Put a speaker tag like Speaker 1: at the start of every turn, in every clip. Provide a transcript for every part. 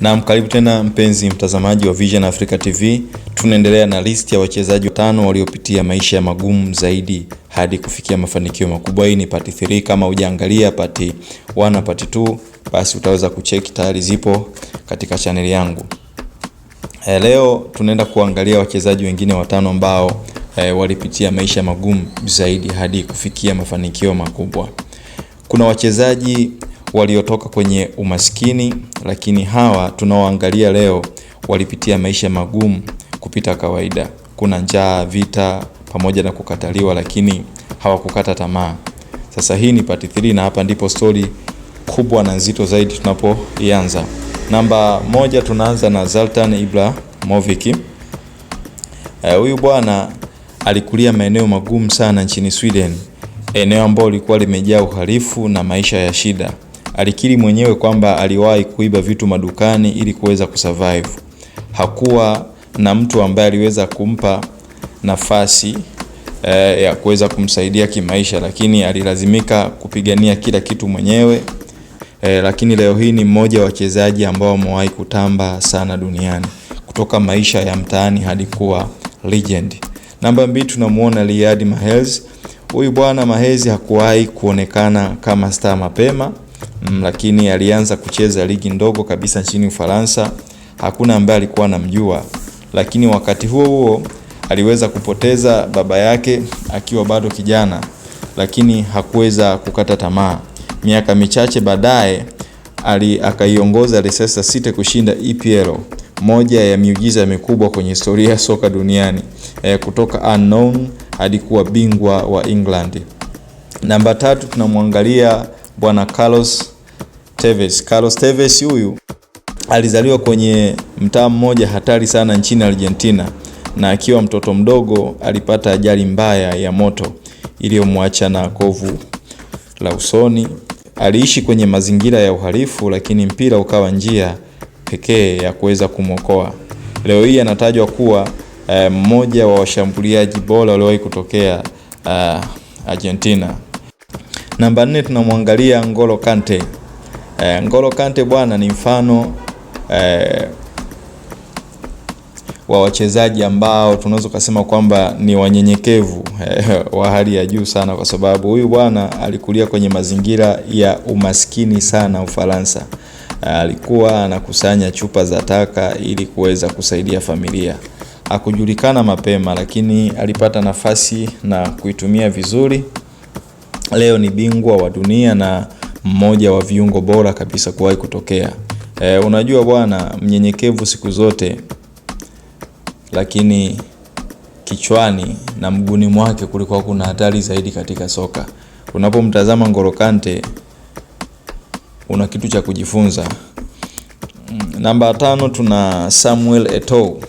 Speaker 1: Na karibu tena mpenzi mtazamaji wa Vision Africa TV. Tunaendelea na list ya wachezaji 5 waliopitia maisha magumu zaidi hadi kufikia mafanikio makubwa. Hii ni part 3. Kama hujaangalia part 1 na part 2, basi utaweza kucheck, tayari zipo katika channel yangu. Leo tunaenda kuangalia wachezaji wengine 5 ambao walipitia maisha magumu zaidi hadi kufikia mafanikio makubwa. Kuna wachezaji waliotoka kwenye umaskini, lakini hawa tunaoangalia leo walipitia maisha magumu kupita kawaida. Kuna njaa, vita, pamoja na kukataliwa, lakini hawakukata tamaa. Sasa hii ni part 3 na hapa ndipo story kubwa na nzito zaidi tunapoianza. Namba 1 tunaanza na Zlatan Ibrahimovic. Huyu bwana alikulia maeneo magumu sana nchini Sweden, eneo ambalo lilikuwa limejaa uhalifu na maisha ya shida. Alikiri mwenyewe kwamba aliwahi kuiba vitu madukani ili kuweza kusurvive. Hakuwa na mtu ambaye aliweza kumpa nafasi ya kuweza kumsaidia kimaisha, lakini alilazimika kupigania kila kitu mwenyewe. Lakini leo hii ni mmoja wa wachezaji ambao wamewahi kutamba sana duniani, kutoka maisha ya mtaani hadi kuwa legend. Namba 2 tunamuona Riyad Mahrez. Huyu bwana Mahrez hakuwahi kuonekana kama star mapema, lakini alianza kucheza ligi ndogo kabisa nchini Ufaransa. Hakuna ambaye alikuwa anamjua, lakini wakati huo aliweza kupoteza baba yake akiwa bado kijana, lakini hakuweza kukata tamaa. Miaka michache baadaye akaiongoza Leicester City kushinda EPL, moja ya miujiza mikubwa kwenye historia ya soka duniani, kutoka unknown hadi kuwa bingwa wa England. Namba 3 tunamwangalia bwana Carlos Tevez. Carlos Tevez huyu alizaliwa kwenye mtaa mmoja hatari sana nchini Argentina, na akiwa mtoto mdogo alipata ajali mbaya ya moto iliyomwacha na kovu la usoni. Aliishi kwenye mazingira ya uhalifu, lakini mpira ukawa njia pekee ya kuweza kumwokoa. Leo hii anatajwa kuwa mmoja wa washambuliaji bora waliowahi kutokea Argentina. Namba 4 tunamwangalia N'Golo Kante. N'Golo Kante bwana ni mfano wa wachezaji ambao tunaweza kusema kwamba ni wanyenyekevu wa hali ya juu sana, kwa sababu huyu bwana alikulia kwenye mazingira ya umaskini sana Ufaransa. Alikuwa anakusanya chupa za taka ili kuweza kusaidia familia. Hakujulikana mapema, lakini alipata nafasi na kuitumia vizuri. Leo ni bingwa wa dunia na mmoja wa viungo bora kabisa kuwahi kutokea. Unajua bwana, mnyenyekevu siku zote, lakini kichwani na mguuni mwake kulikuwa kuna hatari zaidi katika soka. Unapomtazama N'Golo Kante una kitu cha kujifunza. Namba 5 tuna Samuel Eto'o.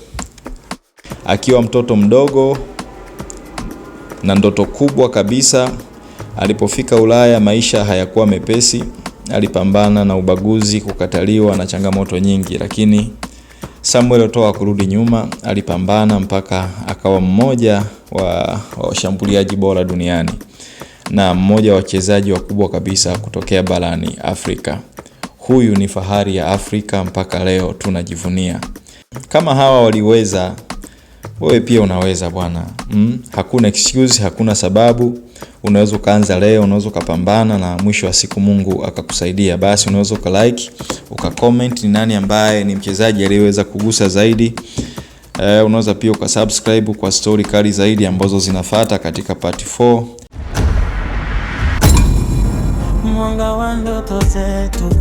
Speaker 1: Akiwa mtoto mdogo na ndoto kubwa kabisa, alipofika Ulaya maisha hayakuwa mepesi. Alipambana na ubaguzi, kukataliwa na changamoto nyingi, lakini Samuel Eto'o hakurudi nyuma. Alipambana mpaka akawa mmoja wa washambuliaji bora duniani na mmoja wa wachezaji wakubwa kabisa kutokea barani Afrika. Huyu ni fahari ya Afrika, mpaka leo tunajivunia. Kama hawa waliweza, wewe pia unaweza bwana. Hakuna excuse, hakuna sababu. Unaweza kaanza leo, unaweza kupambana na mwisho wa siku Mungu akakusaidia. Basi unaweza like, ukacomment ni nani ambaye ni mchezaji aliyeweza kugusa zaidi. Unaweza pia ukasubscribe kwa story kali zaidi ambazo zinafuata katika part 4. Mwanga wa ndoto zetu.